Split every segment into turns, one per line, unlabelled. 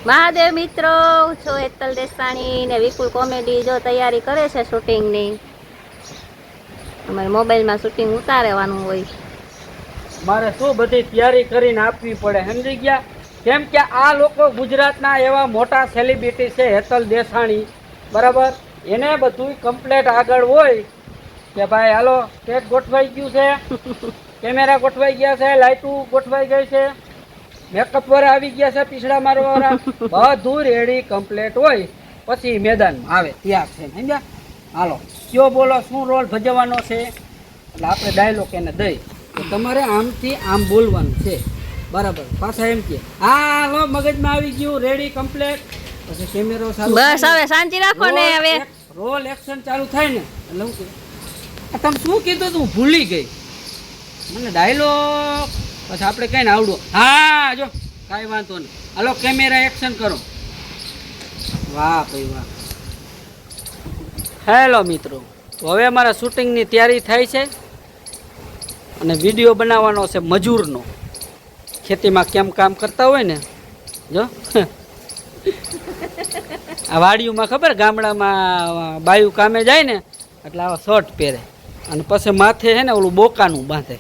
મહાદેવ મિત્રો, છો હેતલ દેસાણી ને વિપુલ કોમેડી જો તૈયારી કરે છે શૂટિંગની. અમારે મોબાઈલમાં શૂટિંગ ઉતારવાનું હોય.
મારે શું બધી તૈયારી કરીને આપવી પડે, સમજી ગયા? કેમ કે આ લોકો ગુજરાતના એવા મોટા સેલિબ્રિટી છે હેતલ દેસાણી, બરાબર? એને બધું કમ્પ્લેટ આગળ હોય કે ભાઈ હાલો સ્ટેજ ગોઠવાઈ ગયું છે, કેમેરા ગોઠવાઈ ગયા છે, લાઇટું ગોઠવાઈ ગઈ છે, મેકઅપ વાળા આવી ગયા છે, પીછડા મારવા વાળા બધું રેડી કમ્પ્લેટ હોય પછી મેદાનમાં આવે તૈયાર છે, સમજ્યા? હાલો કયો બોલો, શું રોલ ભજવવાનો છે? એટલે આપણે ડાયલોગ એને દઈ તો તમારે આમથી આમ બોલવાનું છે, બરાબર? પાછા એમ કે હાલો મગજમાં આવી ગયું, રેડી કમ્પ્લેટ. પછી કેમેરો ચાલુ,
બસ હવે શાંતિ રાખો ને. હવે
રોલ એક્શન ચાલુ થાય ને એટલે હું કહું, તમે શું કીધું તું? ભૂલી ગઈ મને ડાયલોગ. પછી આપણે કઈ ને આવડો, હા જો કાંઈ વાંધો નહીં, હાલો કેમેરા એક્શન કરો. વાહ ભાઈ વાહ. હેલો મિત્રો, તો હવે અમારા શૂટિંગની તૈયારી થાય છે અને વિડીયો બનાવવાનો છે મજૂરનો. ખેતીમાં કેમ કામ કરતા હોય ને, જો આ વાડીઓમાં ખબર ગામડામાં બાયું કામે જાય ને એટલે આવા શર્ટ પહેરે અને પછી માથે છે ને ઓલું બોકાનું બાંધે,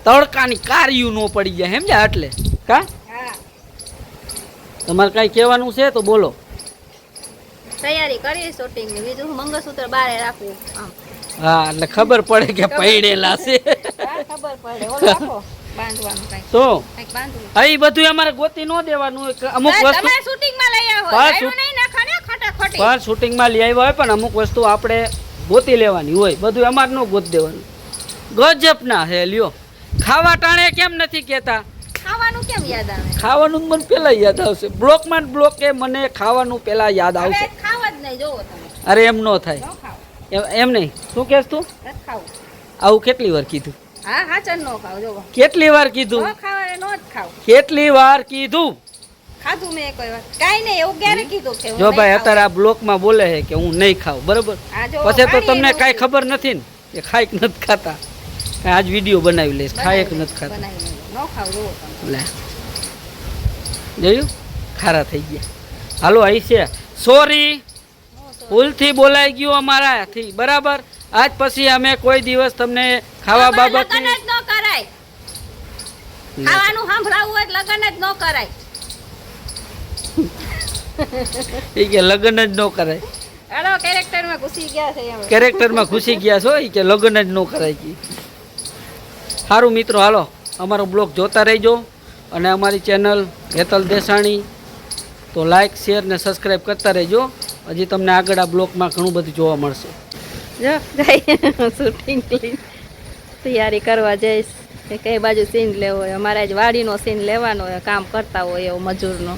તડકાની કાર્યું ન પડી જાય, સમજ્યા? એટલે કા તમારે કાંઈ કહેવાનું છે તો બોલો.
તૈયારી કરી શૂટિંગ ની, બીજું મંગળસૂત્ર બારે રાખવું.
હા, એટલે ખબર પડે કે પૈડેલા છે.
ખબર પડે ઓલો રાખો બાંધવાનું કઈ.
તો
કઈક બાંધવું.
અહીં બધું અમારે ગોતી ન દેવાનું હોય. અમુક વસ્તુ
તમે શૂટિંગ માં લઈ આવો, ગાયરું નહીં નાખો ને ખોટાખોટી.
પર શૂટિંગમાં લઈ આવ્યા હોય પણ અમુક વસ્તુ આપણે ગોતી લેવાની હોય, બધું અમારે ન ગોતી દેવાનું. ગજબ ના હે લ્યો. ખાવા ટાણે કેમ નથી કહેતા?
ખાવાનું કેમ યાદ આવે?
ખાવાનું મને પેલા યાદ આવશે. બ્લોકમાં બ્લોકે મને ખાવાનું પેલા યાદ આવશે.
હવે ખાવા જ નહીં, જોવો તમે.
અરે એમ ન થાય,
ન ખાવ.
એમ નહીં. શું કહેશ તું?
નથી ખાવું.
આવું કેટલી વાર કીધું?
હા હાચન નો ખાવ, જોવો.
કેટલી વાર કીધું?
ન ખાવા નો જ ખાવ.
કેટલી વાર કીધું?
ખાધું મેં કોઈ વાર. કાઈ નહીં, એવું ક્યારે કીધું કે હું
જો
નહીં
ભાઈ
ખાઉં?
અત્યારે આ બ્લોકમાં બોલે છે કે હું નહીં ખાઉં, બરોબર?
આ જો
પછી તો
પાડી
તમને
એનું
કાંઈ ખબર નથી ને કે ખાઈ કે નથી ખાતા. આજ વિડીયો બનાવી લઈશ, ખાય કે નથી ખાતા.
બનાવી લો. ન ખાવ, જોવો તમે.
લે જોયું, ખારા થઈ ગયા. હાલો અહીં છે સોરી, ભૂલથી બોલાઈ ગયું અમારાથી, બરાબર? આજ પછી અમે કોઈ દિવસ તમને ખાવા બાબત
લગન જ ન કરાય. ખાવાનું સાંભળાવવું હોય તો લગન જ ન કરાય.
કે લગ્ન જ ન કરાય.
હેલો, કેરેક્ટરમાં ઘૂસી ગયા છે એમ.
કેરેક્ટરમાં ઘૂસી ગયા છો કે લગ્ન જ ન કરાય કે. સારું મિત્રો, હાલો અમારો બ્લોગ જોતા રહેજો અને અમારી ચેનલ હેતલ દેસાણી તો લાઈક શેર ને સબસ્ક્રાઈબ કરતા રહેજો. હજી તમને આગળ આ બ્લોગમાં ઘણું બધું જોવા મળશે.
જો શૂટિંગ તૈયારી કરવા જઈશ કે કઈ બાજુ સીન લેવો હોય. અમારે આજ વાડીનો સીન લેવાનો હોય, કામ કરતા હોય એવો મજૂરનો.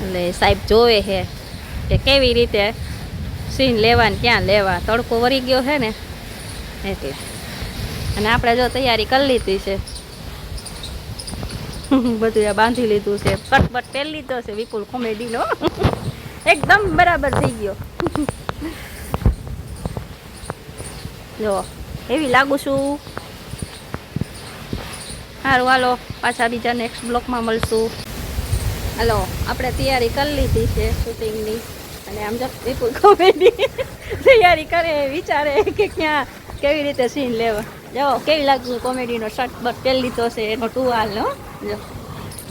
એટલે સાહેબ જોવે છે કે કેવી રીતે સીન લેવા ને ક્યાં લેવા. તડકો વળી ગયો છે ને એટલે. અને આપણે જો તૈયારી કરી લીધી છે, બધું આ બાંધી લીધું છે, કટબટ પહેરી લીધો છે વિપુલ કોમેડીનો. એકદમ બરાબર થઈ ગયો. જો એવી લાગુ છું. સારું, હાલો પાછા બીજા નેક્સ્ટ બ્લોકમાં મળશું. હાલો, આપણે તૈયારી કરી લીધી છે શૂટિંગની. અને આમ જો વિપુલ કોમેડી તૈયારી કરે, વિચારે કે ક્યાં કેવી રીતે સીન લેવા. જો કેવી લાગુ કોમેડીનો શર્ટ બટ પહેરી લીધો છે, એનો ટુવાલ. જો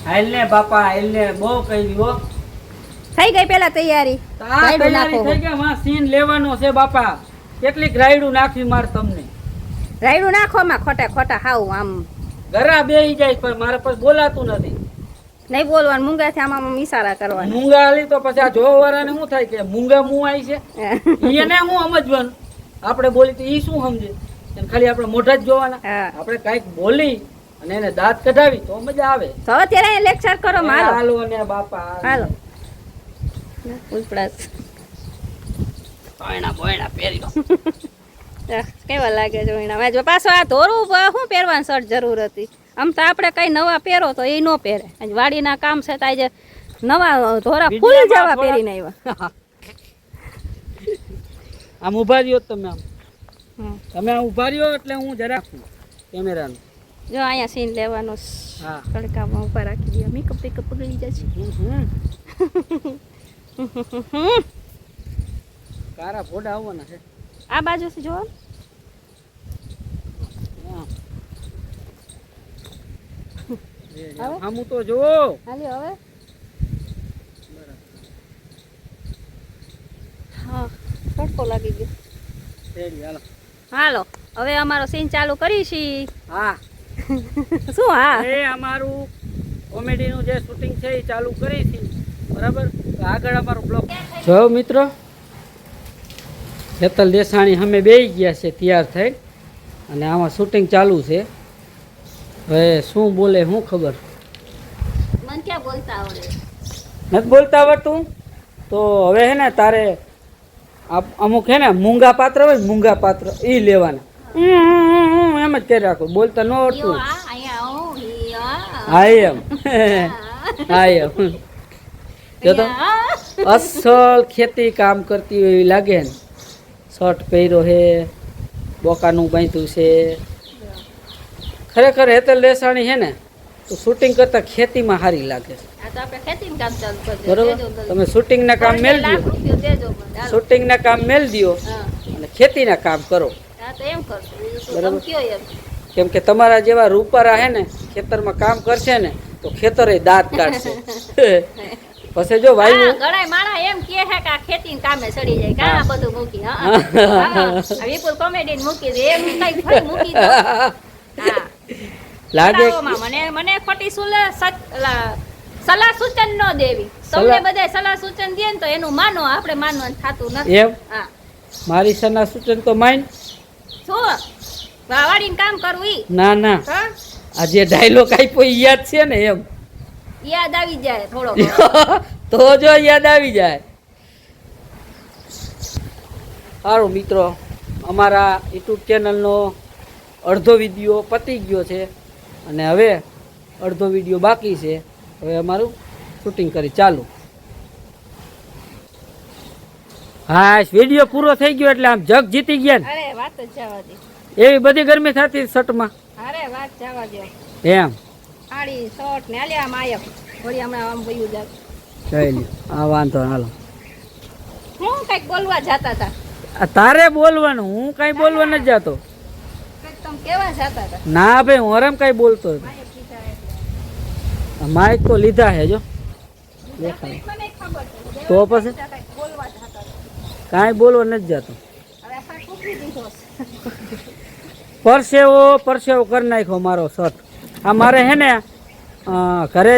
હાલ ને બાપા, હાલ ને, બહુ કહી હો.
થઈ ગઈ પેલા તૈયારી.
તૈયારી થઈ ગઈ, માં સીન લેવાનો છે બાપા. કેટલીક રાયડું નાખવી મારે તમને.
રાયડું નાખવામાં ખોટા ખોટા હાવ આમ
ઘરા બેહી જાય પણ મારે પછી બોલાતું નથી.
નહીં બોલવાનું, મૂંગાથી આમાં ઈશારા કરવાના.
મૂંગા હાલી તો પછી આ જોવાવાળાને શું થાય કે મૂંગા મું આવી છે, એને હું સમજવાનું. આપણે બોલી તો ઈ શું સમજે? એને ખાલી આપણે મોઢા જ જોવાના.
હા.
આપણે કાંઈક બોલી અને એને દાંત કઢાવી તો મજા આવે.
તો અત્યારે લેક્ચર કરો. હાલો
હાલો ને બાપા,
હાલો. ઉલપડાસ
બોયણા બોયણા પહેરી લો.
કેવા લાગે છે એના? જો પાછો આ ધોરું શું પહેરવાની શર્ટ જરૂર હતી? આમ તો આપણે કઈ નવા પહેરો તો એ ન પહેરે. આજ વાડીના કામ છે તો આજે નવા ધોરા ફૂલ જેવા પહેરીને આવ્યા.
આમ ઉભા રહ્યો તમે, આમ તમે આમ ઉભા રહ્યો એટલે હું જરા કેમેરાનું.
જો અહીંયા સીન લેવાનો.
હા,
તડકામાં ઉભા રાખી દે. મેકઅપ બેકઅપ બગડી જશે.
કારા ફોડા આવવાના છે.
આ બાજુથી જોવો
હા.
હવે?
આમું તો જોવો.
હાલી હવે હા તડકો લાગી ગયો.
રેડી હાલો.
હાલો હવે અમારો સીન ચાલુ કરીશી.
હા
શું હા
એ અમારું કોમેડીનું જે શૂટિંગ છે એ ચાલુ કરી છે બરાબર. તો આગળ અમારું બ્લોગ જો મિત્રો હેતલ દેસાણી અમે બેસી ગયા છે તૈયાર થઈ અને આમાં શૂટિંગ ચાલુ છે. હવે શું બોલે શું ખબર
મને ક્યાં બોલતા આવડે.
નથી બોલતા આવડતું તો હવે હે ને તારે અમુક હે ને મૂંગા પાત્ર હોય ને મૂંગા પાત્ર એ લેવાના. એમ જ કરી રાખો બોલતા ન આવડતું. હા એમ હા એમ જો તો અસલ ખેતી કામ કરતી હોય એવી લાગે ને. શર્ટ પહેર્યો છે બોકાનું બાંધ્યું છે. ખરેખર હેતલ દેસાણી છે ને તો શૂટિંગ કરતા ખેતીમાં સારી લાગે છે
આ તો આપણે ખેતીનું કામ ચાલુ કરી
બરોબર. તમે શૂટિંગના કામ મેલ
લાખ
દો
રૂપિયો દેજો મને. હાલો.
શૂટિંગના કામ મેલ દો
હા
અને ખેતીના કામ કરો.
હા તો એમ કરશું બીજું શું
બરાબર.
તમે કયો એમ.
કેમ કે તમારા જેવા રૂપારા હે ને ખેતરમાં કામ કરશે ને તો ખેતરે દાંત કાઢશે. પછી જો ભાઈ
હા, ઘણાય માણા એમ કહે છે કે આ ખેતીના કામે ચડી જાય કા આ બધું મૂકી હા આ વિપુલ કોમેડી મૂકી દે એમ કઈ ફરી મૂકી દો. હા
લાગે
સલાહોમાં મને ખોટી સલાહ સૂચન ન દેવી. તમને
સલાહ-
બધાય સલાહ સૂચન દે ને તો એનું માનો આપણે માનવાનું થતું નથી.
એમ
હા
મારી સના સૂચન તો માઇન
શું વાવાડીને કામ કરવું ઈ
ના ના
હા
આ જે ડાયલોગ આપ્યો ઈ યાદ છે ને એમ
યાદ આવી જાય થોડો
તો જો યાદ આવી જાય. સારું મિત્રો અમારા યુટ્યુબ ચેનલનો અડધો વિડીયો પતી ગયો છે અને હવે અડધો વિડીયો બાકી છે. હવે અમારું શૂટિંગ કરી ચાલુ. હા વિડીયો પૂરો થઈ ગયો એટલે આમ જગ જીતી ગયા ને
અરે વાત જ જવા દે.
એવી બધી ગરમી થતી શર્ટમાં
અરે વાત જવા દે.
એમ
આડી શોર્ટ ને આલ્યા માયક વળી હમણાં આમ વયું જાય.
કઈ નહીં આ વાંધો હાલો.
હું કઈક બોલવા જતા હતા.
આ તારે બોલવાનું હું કાંઈ બોલવા નથી જાતો.
કઈક તમે કેવા જતા હતા.
ના ભાઈ હું હરમ કાંઈ બોલતો હતો.
માયક કીધા એટલે.
માઇક તો લીધા હે જો દેખાય
મને ખબર છે.
તો પછી
કંઈક બોલવા જતા હતા.
કાંઈ બોલવા નથી જાતો.
હવે આ કૂકી દીધો છે.
પરસેવો કરી નાખ્યો મારો શર્ટ. આ મારે હે ને ઘરે